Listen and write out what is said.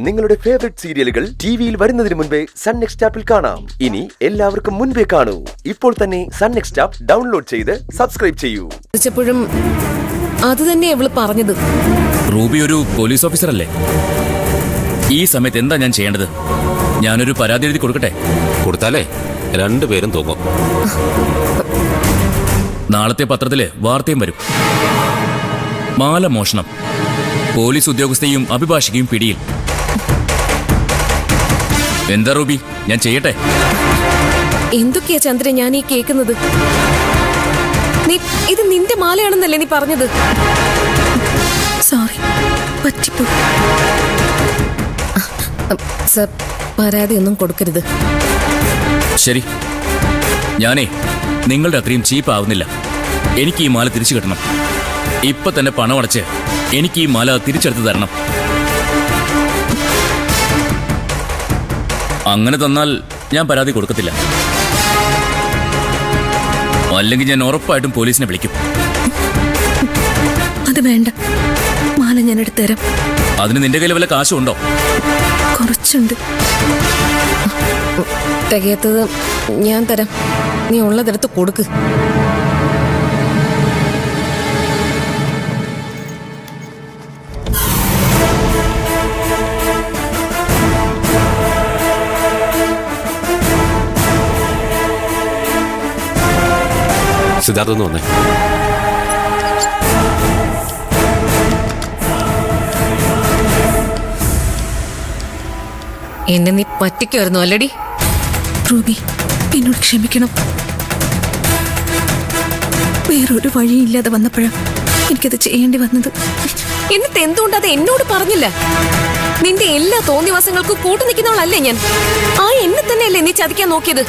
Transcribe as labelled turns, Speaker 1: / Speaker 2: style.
Speaker 1: നിങ്ങളുടെ ഫേവറേറ്റ് സീരിയലുകൾ ടിവിയിൽ വരുന്നതിന് മുൻപേ സൺ നെക്സ്റ്റ് ആപ്പിൽ കാണാം. ഇനി എല്ലാവർക്കും മുൻപേ കാണൂ. ഇപ്പോൾ തന്നെ സൺ നെക്സ്റ്റ് ആപ്പ് ഡൗൺലോഡ് ചെയ്ത് സബ്സ്ക്രൈബ് ചെയ്യൂ.
Speaker 2: അത് തന്നെ അവള് പറഞ്ഞത്.
Speaker 3: റൂബി ഒരു പോലീസ് ഓഫീസർ അല്ലേ? ഈ സമയത്ത് എന്താ ഞാൻ ചെയ്യേണ്ടത്? ഞാനൊരു പരാതി എഴുതി കൊടുക്കട്ടെ?
Speaker 4: കൊടുത്താലേ രണ്ടുപേരും തൂങ്ങും.
Speaker 3: നാളത്തെ പത്രത്തില് വാർത്തയും വരും. മാല മോഷണം, പോലീസ് ഉദ്യോഗസ്ഥയും അഭിഭാഷകയും പിടിയിൽ. എന്താ റൂബി, ഞാൻ ചെയ്യട്ടെ?
Speaker 2: എന്തൊക്കെയാ ചന്ദ്രൻ ഞാൻ ഈ കേൾക്കുന്നത്? ഇത് നിന്റെ മാലയാണെന്നല്ലേ നീ പറഞ്ഞത്? സോറി, പറ്റിപ്പോ. സർ, പരാതി ഒന്നും കൊടുക്കരുത്.
Speaker 3: ശരി, ഞാനേ നിങ്ങളുടെ അത്രയും ചീപ്പ് ആവുന്നില്ല. എനിക്ക് ഈ മാല തിരിച്ചു കിട്ടണം. ഇപ്പൊ തന്നെ പണം അടച്ച് എനിക്ക് ഈ മാല തിരിച്ചെടുത്ത് തരണം. അങ്ങനെ തന്നാൽ ഞാൻ പരാതി കൊടുക്കത്തില്ല. അല്ലെങ്കിൽ ഞാൻ ഉറപ്പായിട്ടും പോലീസിനെ വിളിക്കും.
Speaker 2: അത് വേണ്ട, മാല ഞാൻ എടുത്തുതരാം.
Speaker 3: അതിന് നിന്റെ കയ്യിൽ വല്ല കാശും ഉണ്ടോ?
Speaker 2: കുറച്ചുണ്ട്. തികയത്തത് ഞാൻ തരാം. നീ ഉള്ളതെടുത്ത് കൊടുക്ക്.
Speaker 4: സിദ്ധാർത്ഥ ഒന്ന് വന്നേ.
Speaker 2: എന്നെ നീ പറ്റിക്കുമായിരുന്നു അല്ലടി? റൂബി, എന്നോട് ക്ഷമിക്കണം. വേറൊരു വഴിയില്ലാതെ വന്നപ്പോഴാ എനിക്കത് ചെയ്യേണ്ടി വന്നത്. എന്നിട്ട് എന്തുകൊണ്ട് അത് എന്നോട് പറഞ്ഞില്ല? നിന്റെ എല്ലാ തോന്നിവാസങ്ങൾക്കും കൂട്ടു നിൽക്കുന്നവളല്ലേ ഞാൻ? ആ എന്നെ തന്നെയല്ലേ നീ ചതിക്കാൻ നോക്കിയത്?